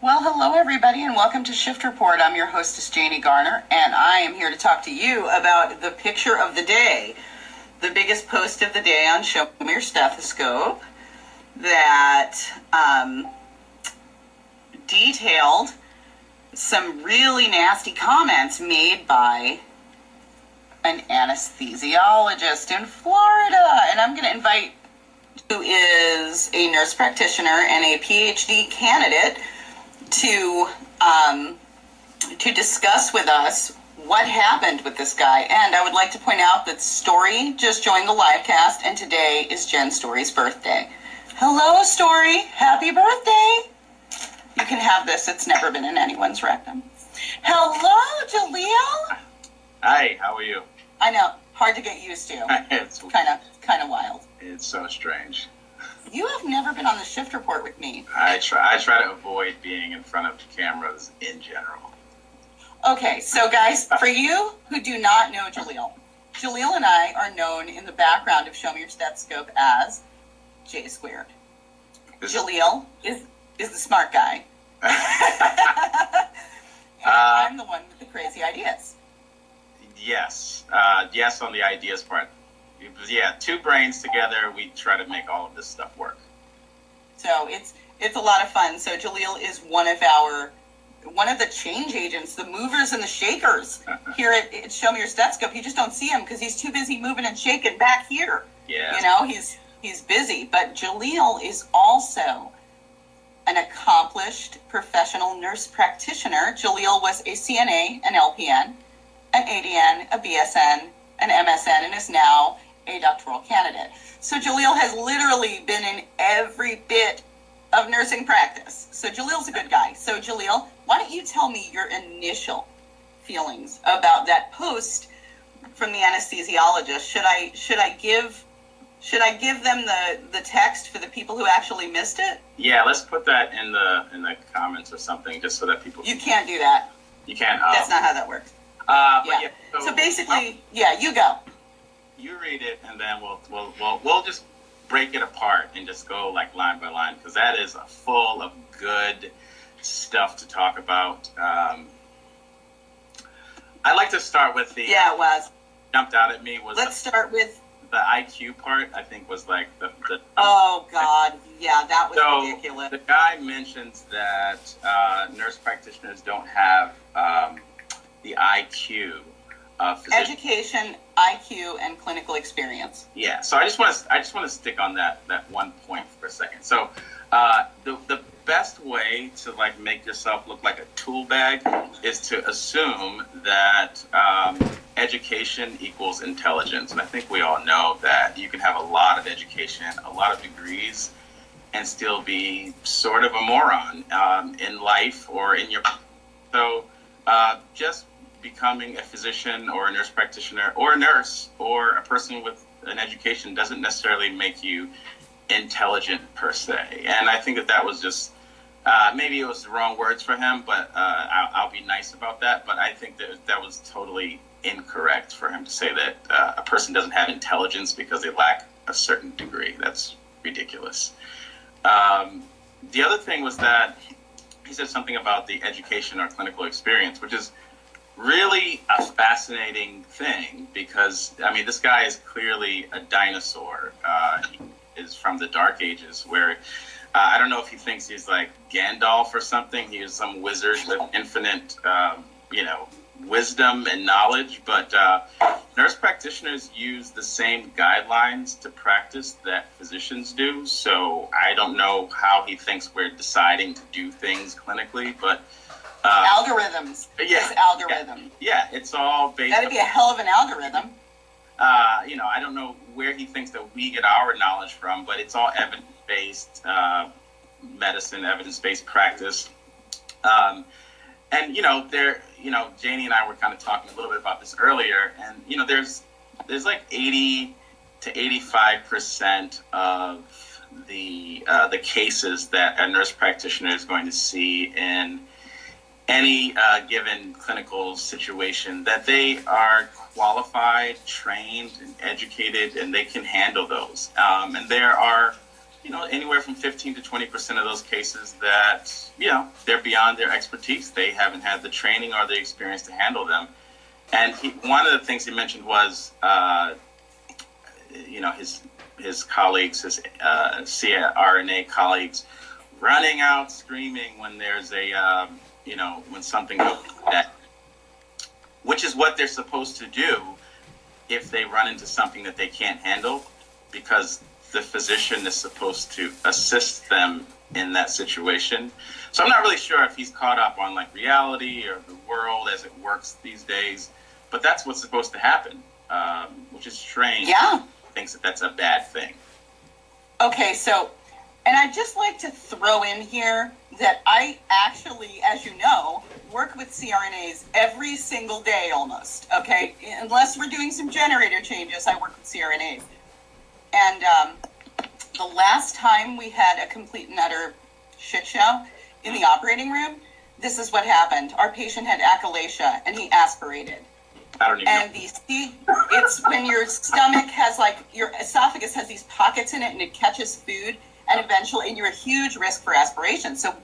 Well, hello everybody and welcome to Shift Report. I'm your hostess, Janie Garner, and I am here to talk to you about the picture of the day, the biggest post of the day on Show Me Your Stethoscope that detailed some really nasty comments made by an anesthesiologist in Florida. And I'm going to invite who is a nurse practitioner and a PhD candidate to discuss with us what happened with this guy. And I would like to point out that Story just joined the live cast, and today is Jen Story's birthday. Hello, Story. Happy birthday. You can have this. It's never been in anyone's rectum. Hello, Jalil. Hi, how are you? I know. Hard to get used to. It's kind of wild. It's so strange. You have never been on the Shift Report with me. I try to avoid being in front of cameras in general. Okay, so guys, for you who do not know Jalil and I are known in the background of Show Me Your Stethoscope as J Squared. Jalil is the smart guy. I'm the one with the crazy ideas. Yes. Yes on the ideas part. Yeah, two brains together, we try to make all of this stuff work. So it's a lot of fun. So Jalil is one of the change agents, the movers and the shakers here at Show Me Your Stethoscope. You just don't see him because he's too busy moving and shaking back here. Yeah. You know, he's busy. But Jalil is also an accomplished professional nurse practitioner. Jalil was a CNA, an LPN, an ADN, a BSN, an MSN, and is now a doctoral candidate. So Jalil has literally been in every bit of nursing practice. So Jalil's a good guy. So Jalil, why don't you tell me your initial feelings about that post from the anesthesiologist? Should I give them the text for the people who actually missed it? Yeah, let's put that in the comments or something, just so that people. You can't do that. You can't. That's not how that works. Yeah. So basically, you go. You read it, and then we'll just break it apart and just go like line by line, because that is full of good stuff to talk about. I'd like to start with the. Yeah, it was. Jumped out at me was. Let's start with the IQ part. I think was like the. Oh God, yeah, that was ridiculous. The guy mentions that nurse practitioners don't have the IQ of physicians. Education, IQ, and clinical experience. Yeah, so I just want to stick on that one point for a second. So the best way to like make yourself look like a tool bag is to assume that education equals intelligence, and I think we all know that you can have a lot of education, a lot of degrees, and still be sort of a moron in life or in your. So just becoming a physician or a nurse practitioner or a nurse or a person with an education doesn't necessarily make you intelligent per se. And I think that was just, maybe it was the wrong words for him, but I'll be nice about that. But I think that was totally incorrect for him to say that a person doesn't have intelligence because they lack a certain degree. That's ridiculous. The other thing was that he said something about the education or clinical experience, which is really a fascinating thing because, I mean, this guy is clearly a dinosaur. He is from the Dark Ages where I don't know if he thinks he's like Gandalf or something. He is some wizard with infinite, wisdom and knowledge. But nurse practitioners use the same guidelines to practice that physicians do. So I don't know how he thinks we're deciding to do things clinically, but algorithms. Yeah, it's algorithm. Yeah, it's all based. That'd be a hell of an algorithm. I don't know where he thinks that we get our knowledge from, but it's all evidence-based medicine, evidence-based practice. And Janie and I were kind of talking a little bit about this earlier, and there's like 80 to 85% of the cases that a nurse practitioner is going to see in any given clinical situation, that they are qualified, trained, and educated, and they can handle those. And there are anywhere from 15 to 20% of those cases that, they're beyond their expertise. They haven't had the training or the experience to handle them. And one of the things he mentioned was, his colleagues, his CRNA colleagues, running out screaming when there's when something goes that, which is what they're supposed to do if they run into something that they can't handle, because the physician is supposed to assist them in that situation. So I'm not really sure if he's caught up on like reality or the world as it works these days, but that's what's supposed to happen, which is strange. Yeah. Thinks that that's a bad thing. Okay, so, and I'd just like to throw in here that I actually, as you know, work with CRNAs every single day almost, okay? Unless we're doing some generator changes, I work with CRNAs. And the last time we had a complete and utter shit show in the operating room, this is what happened. Our patient had achalasia and he aspirated. I don't even and know. It's when your stomach has your esophagus has these pockets in it and it catches food, and eventually, and you're a huge risk for aspiration. So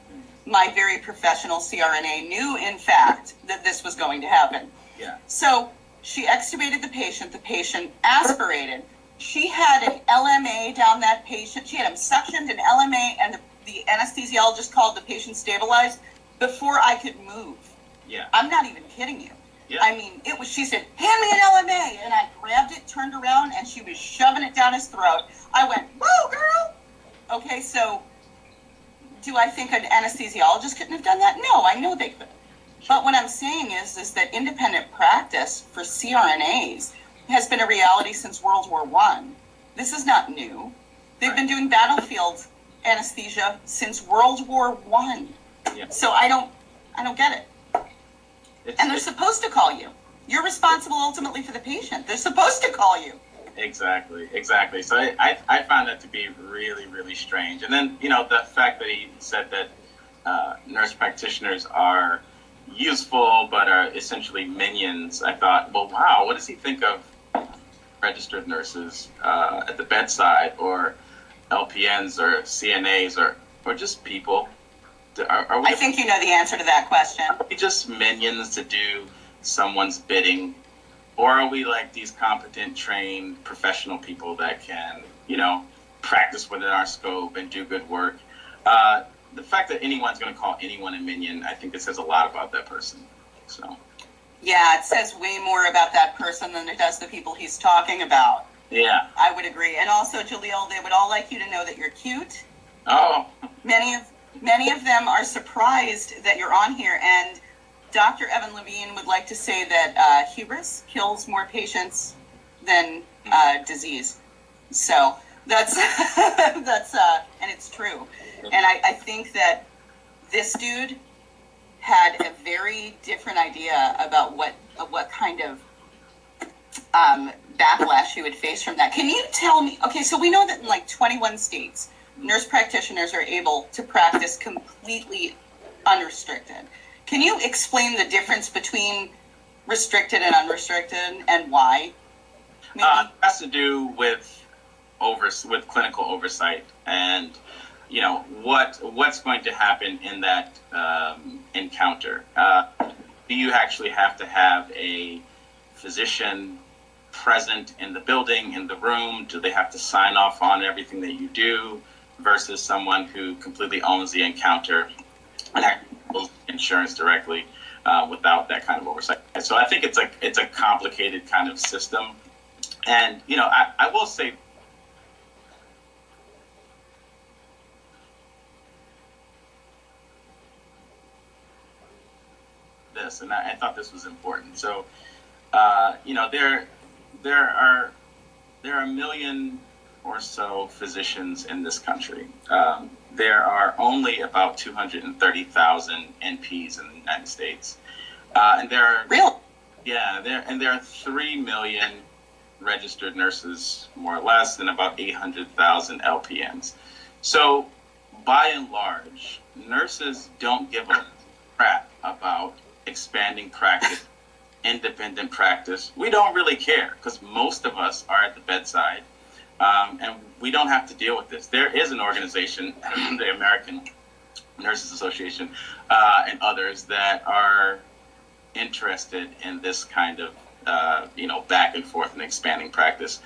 my very professional CRNA knew, in fact, that this was going to happen. Yeah. So she extubated the patient aspirated. She had an LMA down that patient. She had him suctioned, an LMA, and the anesthesiologist called the patient stabilized before I could move. Yeah. I'm not even kidding you. Yeah. I mean, she said, hand me an LMA. And I grabbed it, turned around, and she was shoving it down his throat. I went, whoa, girl. Okay, so do I think an anesthesiologist couldn't have done that? No, I know they could. But what I'm saying is that independent practice for CRNAs has been a reality since World War I. This is not new. They've been doing battlefield anesthesia since World War I. Yeah. So I don't get it. And they're supposed to call you. You're responsible ultimately for the patient. They're supposed to call you. Exactly. So I found that to be really, really strange. And then, the fact that he said that nurse practitioners are useful but are essentially minions, I thought, well, wow, what does he think of registered nurses at the bedside, or LPNs or CNAs or just people? I think you know the answer to that question. Are we just minions to do someone's bidding? Or are we like these competent, trained, professional people that can, practice within our scope and do good work? The fact that anyone's going to call anyone a minion, I think it says a lot about that person. So. Yeah, it says way more about that person than it does the people he's talking about. Yeah. I would agree. And also, Jalil, they would all like you to know that you're cute. Oh. Many of them are surprised that you're on here, and Dr. Evan Levine would like to say that hubris kills more patients than disease. So that's and it's true. And I think that this dude had a very different idea about what kind of backlash he would face from that. Can you tell me? Okay, so we know that in 21 states, nurse practitioners are able to practice completely unrestricted. Can you explain the difference between restricted and unrestricted and why? It has to do with clinical oversight and what's going to happen in that encounter. Do you actually have to have a physician present in the building, in the room? Do they have to sign off on everything that you do? Versus someone who completely owns the encounter and actually insurance directly without that kind of oversight. So I think it's a complicated kind of system. And, I will say this, and I thought this was important. So, there are a million or so physicians in this country. There are only about 230,000 NPs in the United States, and there are there are 3 million registered nurses, more or less, and about 800,000 LPNs. So, by and large, nurses don't give a crap about expanding practice, independent practice. We don't really care because most of us are at the bedside. And we don't have to deal with this. There is an organization, the American Nurses Association, and others that are interested in this kind of, back and forth and expanding practice.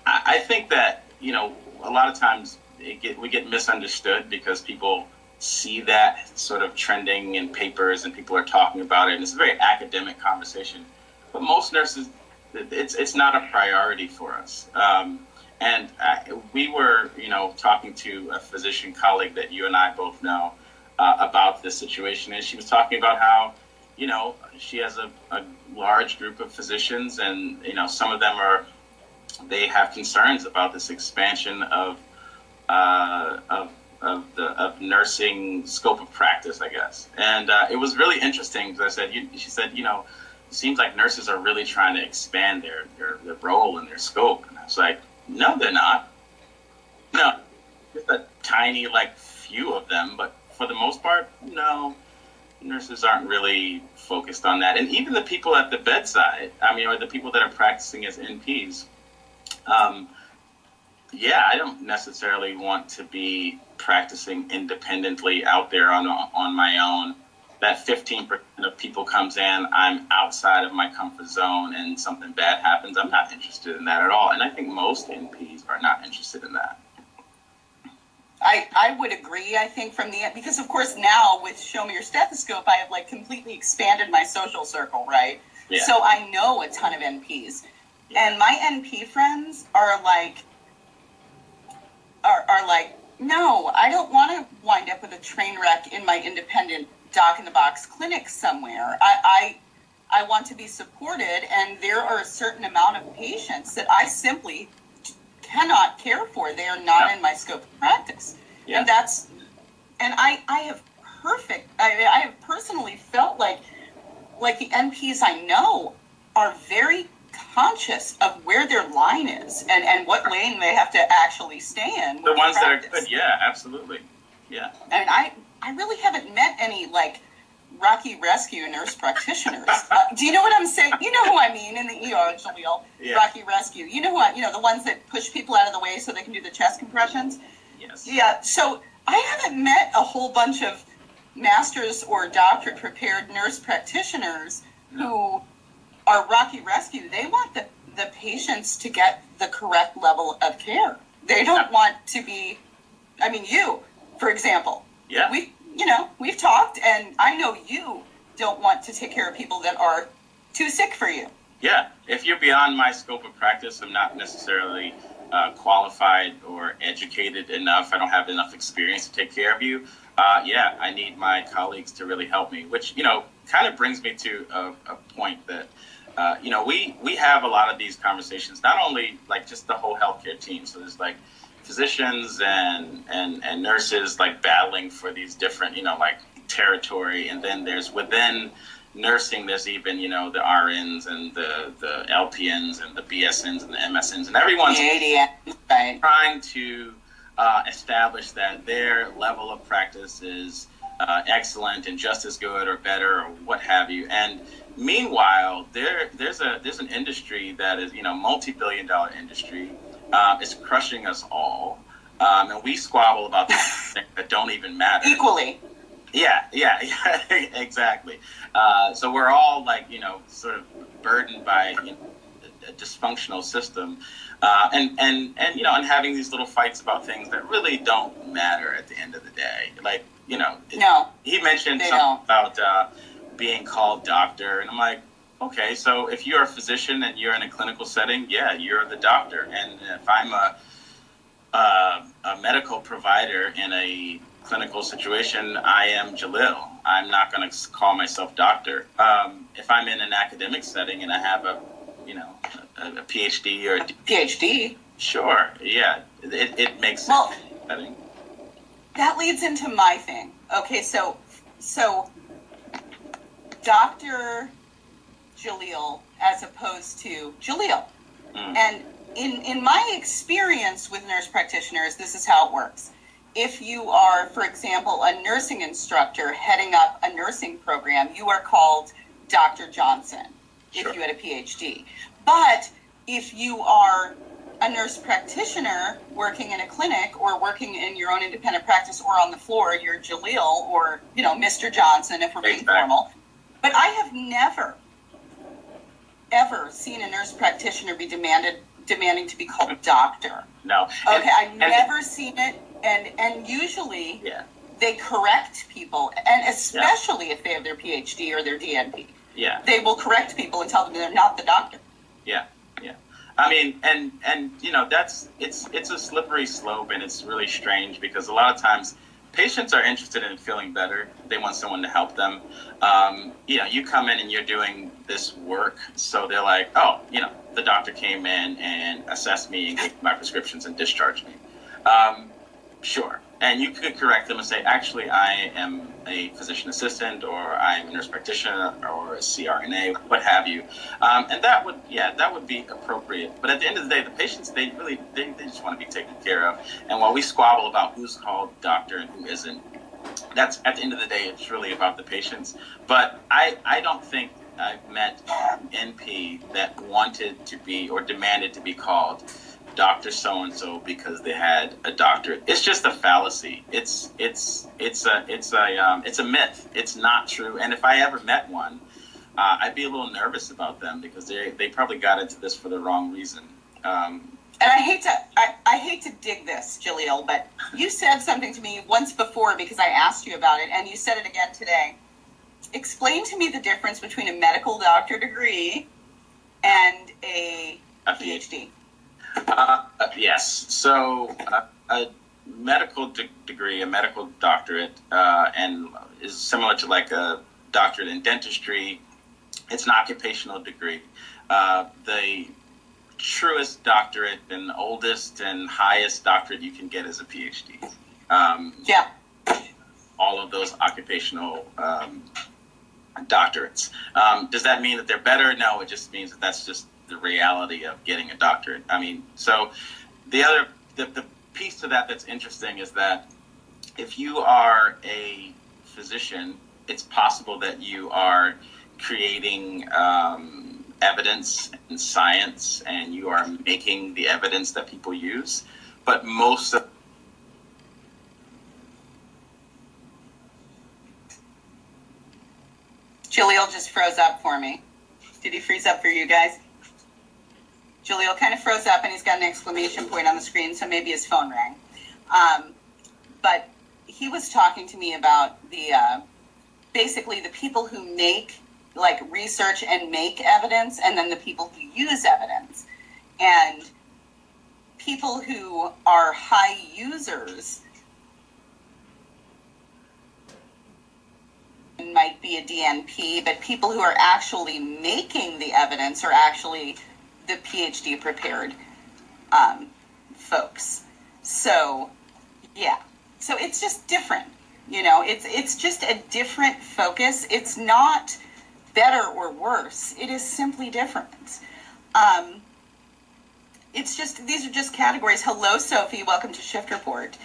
I think that, a lot of times we get misunderstood because people see that sort of trending in papers and people are talking about it, and it's a very academic conversation. But most nurses, it's not a priority for us. And we were, talking to a physician colleague that you and I both know about this situation, and she was talking about how, she has a large group of physicians, and some of them they have concerns about this expansion of nursing scope of practice, I guess. And it was really interesting because she said, it seems like nurses are really trying to expand their role and their scope. And I was like, no, they're not. No, just a tiny, few of them. But for the most part, no, nurses aren't really focused on that. And even the people at the bedside, or the people that are practicing as NPs, I don't necessarily want to be practicing independently out there on my own. That 15% of people comes in, I'm outside of my comfort zone and something bad happens. I'm not interested in that at all. And I think most NPs are not interested in that. I would agree, I think, because of course now with Show Me Your Stethoscope, I have completely expanded my social circle, right? Yeah. So I know a ton of NPs. Yeah. And my NP friends are like, no, I don't want to wind up with a train wreck in my independent doc-in-the-box clinic somewhere. I want to be supported, and there are a certain amount of patients that I simply cannot care for. They are not in my scope of practice. Yeah. And I have personally felt like the NPs I know are very conscious of where their line is and what lane they have to actually stay in. The ones that are good, yeah, absolutely. Yeah. And I really haven't met any Rocky Rescue nurse practitioners. Do you know what I'm saying? You know who I mean in the ER, Jalil. Yeah. Rocky Rescue. You know the ones that push people out of the way so they can do the chest compressions? Yes. Yeah, so I haven't met a whole bunch of master's or doctorate prepared nurse practitioners who are Rocky Rescue. They want the patients to get the correct level of care. They don't want to be, you, for example. Yeah. We've talked, and I know you don't want to take care of people that are too sick for you. Yeah. If you're beyond my scope of practice, I'm not necessarily qualified or educated enough. I don't have enough experience to take care of you. I need my colleagues to really help me, which, kind of brings me to a point that, we have a lot of these conversations, not only just the whole healthcare team. So there's physicians and nurses battling for these different, territory. And then there's within nursing, there's even, the RNs and the LPNs and the BSNs and the MSNs, and everyone's trying to establish that their level of practice is excellent and just as good or better or what have you. And meanwhile, there's an industry that is, multi-billion-dollar industry. It's crushing us all. And we squabble about things that don't even matter. Equally. Yeah, exactly. So we're all sort of burdened by a dysfunctional system, and having these little fights about things that really don't matter at the end of the day. No. He mentioned something about being called doctor, and I'm like, okay, so if you're a physician and you're in a clinical setting, yeah, you're the doctor. And if I'm a medical provider in a clinical situation, I am Jalil. I'm not going to call myself doctor. If I'm in an academic setting and I have a PhD or a PhD, sure, yeah, it makes sense. Well, that leads into my thing. Okay, so Dr. Jalil as opposed to Jalil. And in my experience with nurse practitioners, this is how it works. If you are, for example, a nursing instructor heading up a nursing program, you are called Dr. Johnson. Sure. If you had a PhD. But if you are a nurse practitioner working in a clinic or working in your own independent practice or on the floor, you're Jalil or, Mr. Johnson if we're being formal. But I have never, ever seen a nurse practitioner be demanding to be called doctor. No. Okay, I've never seen it, and usually they correct people, and especially if they have their PhD or their DNP. Yeah. They will correct people and tell them they're not the doctor. Yeah. I mean, and it's a slippery slope, and it's really strange because a lot of times patients are interested in feeling better. They want someone to help them. You come in and you're doing this work, so they're like, oh, the doctor came in and assessed me and gave my prescriptions and discharged me. Sure. And you could correct them and say, actually, I am a physician assistant, or I'm a nurse practitioner, or a CRNA, what have you. And that would be appropriate. But at the end of the day, the patients, they just want to be taken care of. And while we squabble about who's called doctor and who isn't, that's, at the end of the day, it's really about the patients. But I don't think I've met NP that wanted to be or demanded to be called Dr. So-and-so because they had a doctorate. It's just a fallacy. It's a myth. It's not true. And if I ever met one, I'd be a little nervous about them because they probably got into this for the wrong reason. And I hate to dig this, Jalil, but you said something to me once before because I asked you about it, and you said it again today. Explain to me the difference between a medical doctor degree and a PhD. Yes. So a medical degree, a medical doctorate, and is similar to like a doctorate in dentistry. It's an occupational degree. The truest doctorate and oldest and highest doctorate you can get is a PhD. All of those occupational doctorates. Does that mean that they're better? No, it just means that that's just the reality of getting a doctorate. I mean, so the piece to that that's interesting is that if you are a physician, it's possible that you are creating evidence and science, and you are making the evidence that people use. But most of Jalil just froze up for me. Did he freeze up for you guys? Jalil kind of froze up, and he's got an exclamation point on the screen, so maybe his phone rang. But he was talking to me about basically the people who make, research and make evidence, and then the people who use evidence. And people who are high users might be a DNP, but people who are actually making the evidence are actually the PhD prepared folks. So so it's just different, it's just a different focus. It's not better or worse, it is simply different. These are just categories. Hello, Sophie, welcome to Shift Report.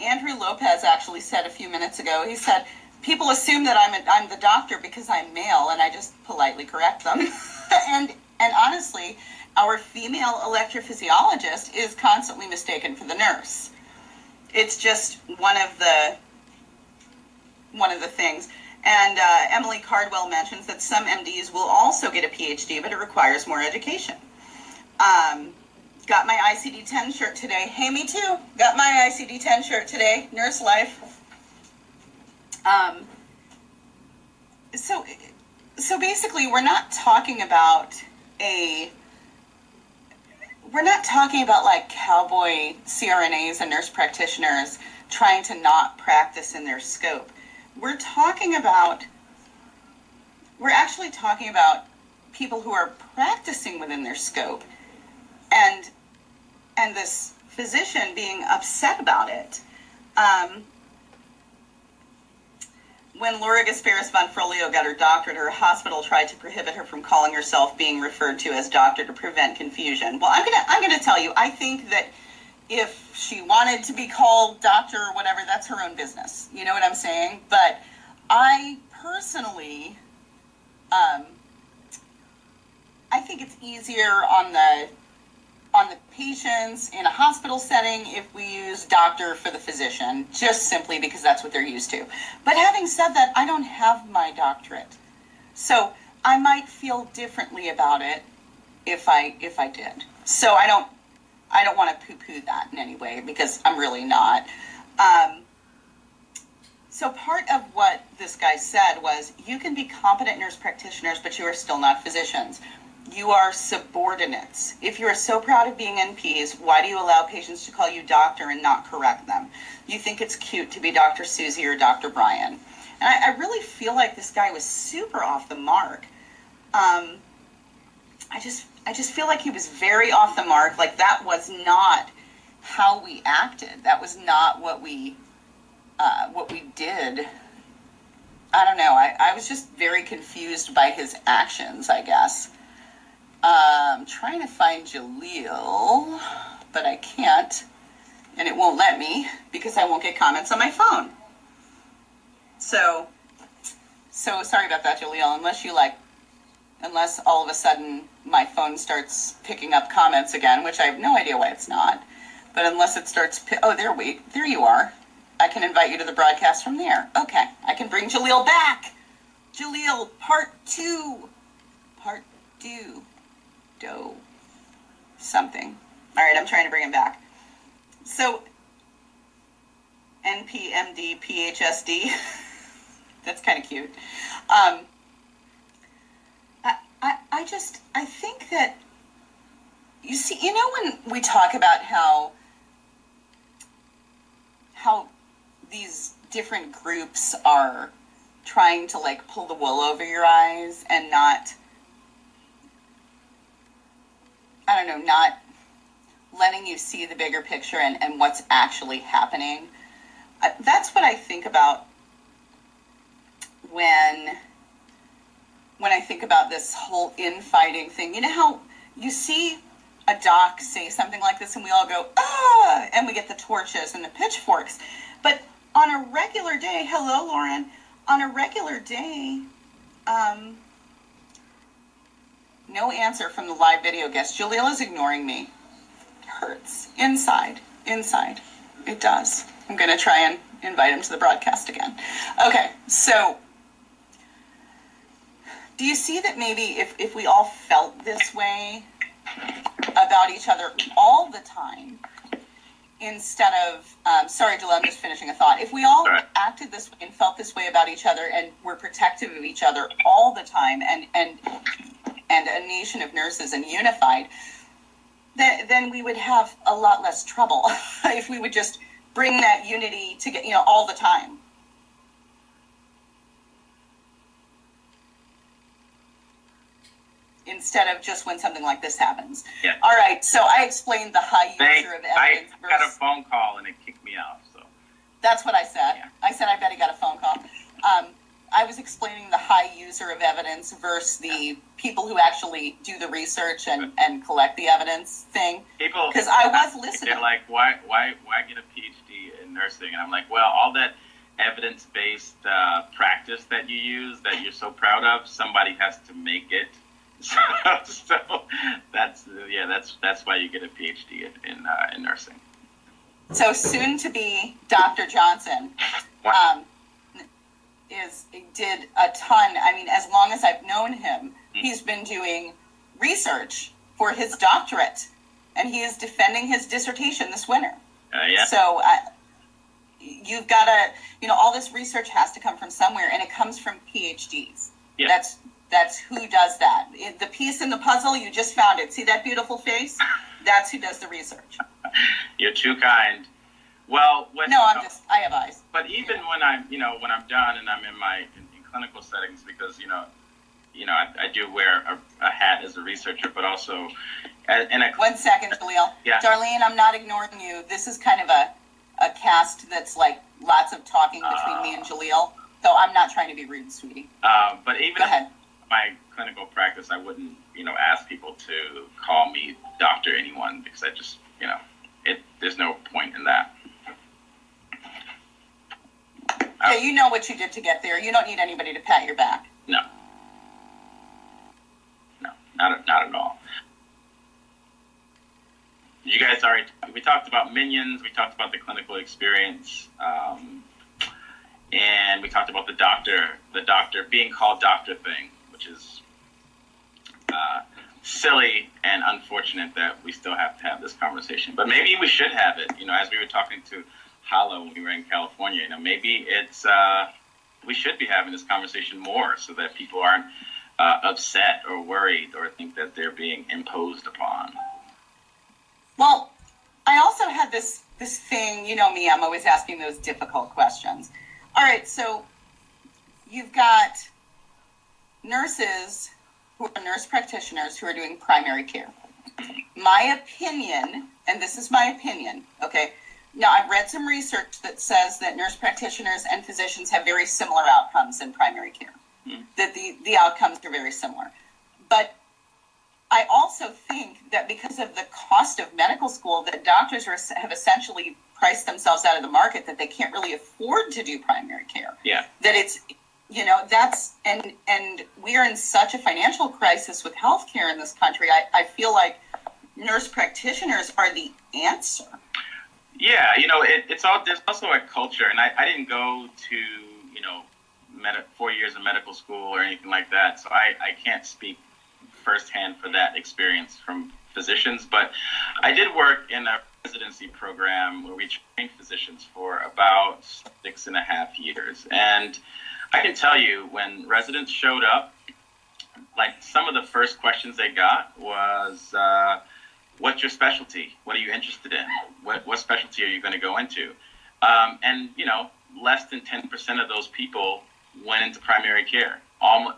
Andrew Lopez actually said a few minutes ago, he said, people assume that I'm the doctor because I'm male, and I just politely correct them. And honestly, our female electrophysiologist is constantly mistaken for the nurse. It's just one of the things. And Emily Cardwell mentions that some MDs will also get a PhD, but it requires more education. Got my ICD-10 shirt today. Hey, me too. Got my ICD-10 shirt today. Nurse life. So basically, we're not talking about like cowboy CRNAs and nurse practitioners trying to not practice in their scope. We're actually talking about people who are practicing within their scope, and this physician being upset about it. When Laura Gasparis von Frolio got her doctorate, her hospital tried to prohibit her from calling herself being referred to as doctor to prevent confusion. Well, I'm gonna tell you, I think that if she wanted to be called doctor or whatever, that's her own business. You know what I'm saying? But I personally, I think it's easier on on the patients in a hospital setting if we use doctor for the physician, just simply because that's what they're used to. But having said that, I don't have my doctorate. So I might feel differently about it if I did. So I don't want to poo-poo that in any way, because I'm really not. So part of what this guy said was, you can be competent nurse practitioners, but you are still not physicians. You are subordinates. If you are so proud of being NPs, why do you allow patients to call you doctor and not correct them? You think it's cute to be Dr. Susie or Dr. Brian. And I really feel like this guy was super off the mark. I just feel like he was very off the mark. Like, that was not how we acted. That was not what we did. I don't know. I was just very confused by his actions, I guess. I'm trying to find Jalil, but I can't, and it won't let me because I won't get comments on my phone. So sorry about that, Jalil. Unless all of a sudden my phone starts picking up comments again, which I have no idea why it's not. But unless it starts, there you are. I can invite you to the broadcast from there. Okay, I can bring Jalil back. Jalil, part two. Something. All right, I'm trying to bring him back. So, NPMD, PHSD. That's kind of cute. I think that, when we talk about how these different groups are trying to like pull the wool over your eyes and not letting you see the bigger picture and what's actually happening. That's what I think about when I think about this whole infighting thing. You know how you see a doc say something like this and we all go, ah, and we get the torches and the pitchforks. But on a regular day, hello, Lauren, on a regular day, no answer from the live video guest. Jalil is ignoring me. It hurts. Inside. It does. I'm going to try and invite him to the broadcast again. Okay, so do you see that maybe if we all felt this way about each other all the time, instead of, sorry, Jalil, I'm just finishing a thought. If we all acted this way and felt this way about each other and were protective of each other all the time and a nation of nurses and unified, then we would have a lot less trouble if we would just bring that unity to all the time. Instead of just when something like this happens. Yeah. All right, so I explained the high user of evidence. I got a phone call and it kicked me out. So that's what I said. Yeah. I said I bet he got a phone call. I was explaining the high user of evidence versus the people who actually do the research and collect the evidence thing. People, because I was listening. They're like, why get a PhD in nursing? And I'm like, well, all that evidence-based practice that you use, that you're so proud of, somebody has to make it. So that's why you get a PhD in nursing. So soon to be Dr. Johnson did a ton. I mean, as long as I've known him, he's been doing research for his doctorate, and he is defending his dissertation this winter. Yeah. So you've got to, all this research has to come from somewhere, and it comes from PhDs. Yeah. That's who does that. The piece in the puzzle, you just found it. See that beautiful face? That's who does the research. You're too kind. Well, I have eyes. But even when I'm done and I'm in clinical settings, because I do wear a hat as a researcher, but also in a 1 second, Jalil. Yeah. Darlene, I'm not ignoring you. This is kind of a cast that's like lots of talking between me and Jalil. So I'm not trying to be rude, sweetie. But even Go ahead. My clinical practice, I wouldn't, ask people to call me Dr. anyone, because I just, there's no point in that. Yeah, you know what you did to get there. You don't need anybody to pat your back. No, not at all. you guys already, we talked about minions, we talked about the clinical experience, and we talked about the doctor being called doctor thing, which is silly and unfortunate that we still have to have this conversation. But maybe we should have it, as we were talking to Hala when we were in California, maybe it's, we should be having this conversation more so that people aren't upset or worried or think that they're being imposed upon. Well, I also had this thing, me, I'm always asking those difficult questions. All right, so you've got nurses who are nurse practitioners who are doing primary care. My opinion, and this is my opinion, okay? Now, I've read some research that says that nurse practitioners and physicians have very similar outcomes in primary care, that the outcomes are very similar. But I also think that because of the cost of medical school, that doctors have essentially priced themselves out of the market, that they can't really afford to do primary care. Yeah. That it's, that's, and we are in such a financial crisis with healthcare in this country. I feel like nurse practitioners are the answer. Yeah, it's all, there's also a culture, and I didn't go to, 4 years of medical school or anything like that, so I can't speak firsthand for that experience from physicians, but I did work in a residency program where we trained physicians for about 6.5 years, and I can tell you when residents showed up, like some of the first questions they got was, what's your specialty? What are you interested in? What specialty are you going to go into? And, less than 10% of those people went into primary care.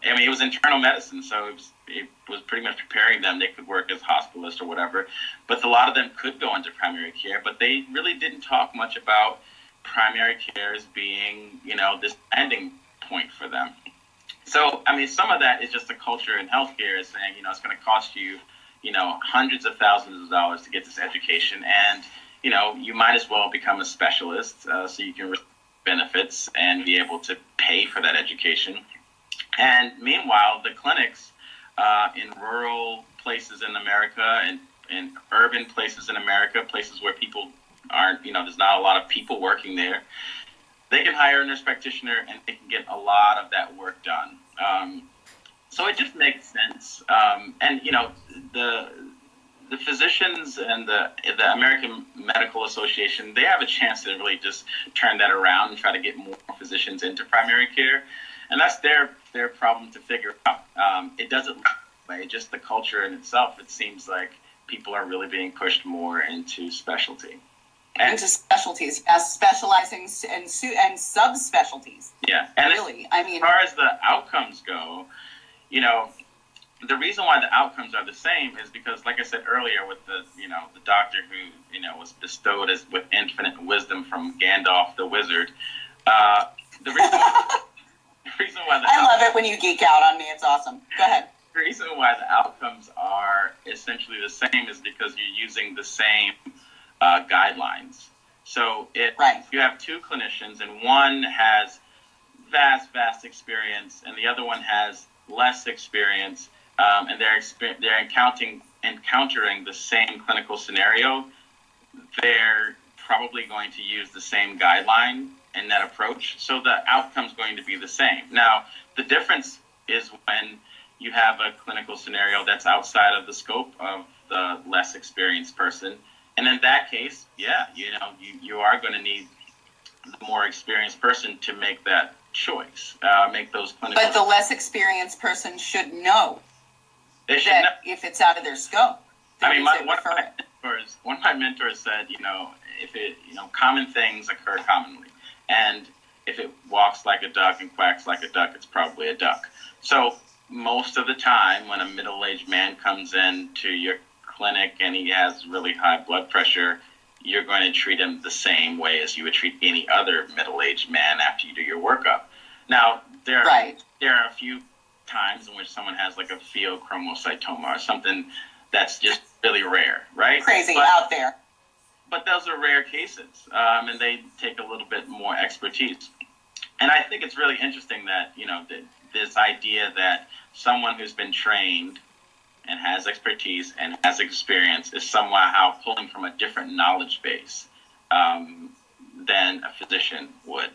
It was internal medicine, so it was pretty much preparing them. They could work as hospitalists or whatever. But a lot of them could go into primary care, but they really didn't talk much about primary care as being, this landing point for them. So, some of that is just the culture in healthcare is saying, it's going to cost you, hundreds of thousands of dollars to get this education. And, you might as well become a specialist so you can receive benefits and be able to pay for that education. And meanwhile, the clinics in rural places in America and in urban places in America, places where people aren't, there's not a lot of people working there, they can hire a nurse practitioner and they can get a lot of that work done. So it just makes sense. And, the physicians and the American Medical Association, they have a chance to really just turn that around and try to get more physicians into primary care. And that's their problem to figure out. It doesn't look that way, just the culture in itself. It seems like people are really being pushed more into specialty. Into specialties, as specializing and subspecialties. Yeah. And really, as far as the outcomes go, the reason why the outcomes are the same is because, like I said earlier, with the doctor who, was bestowed with infinite wisdom from Gandalf the wizard, the reason why I love it when you geek out on me. It's awesome. Go ahead. The reason why the outcomes are essentially the same is because you're using the same guidelines. So if you have two clinicians and one has vast experience and the other one has less experience, and they're encountering the same clinical scenario, they're probably going to use the same guideline in that approach. So the outcome's going to be the same. Now, the difference is when you have a clinical scenario that's outside of the scope of the less experienced person. And in that case, you are going to need the more experienced person to make that choice, make those clinical. But the less experienced person should know that if it's out of their scope. One of my mentors said, common things occur commonly, and if it walks like a duck and quacks like a duck, it's probably a duck. So most of the time, when a middle-aged man comes into your clinic and he has really high blood pressure, you're going to treat him the same way as you would treat any other middle-aged man after you do your workup. Now, there are a few times in which someone has like a pheochromocytoma or something that's just really rare, right? Crazy out there. But those are rare cases, and they take a little bit more expertise. And I think it's really interesting that, this idea that someone who's been trained and has expertise and has experience is somehow pulling from a different knowledge base than a physician would.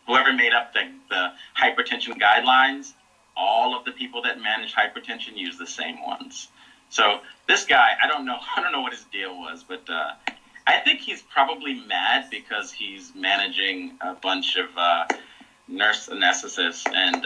Whoever made up the hypertension guidelines, all of the people that manage hypertension use the same ones. So this guy, I don't know what his deal was, but I think he's probably mad because he's managing a bunch of nurse anesthetists, and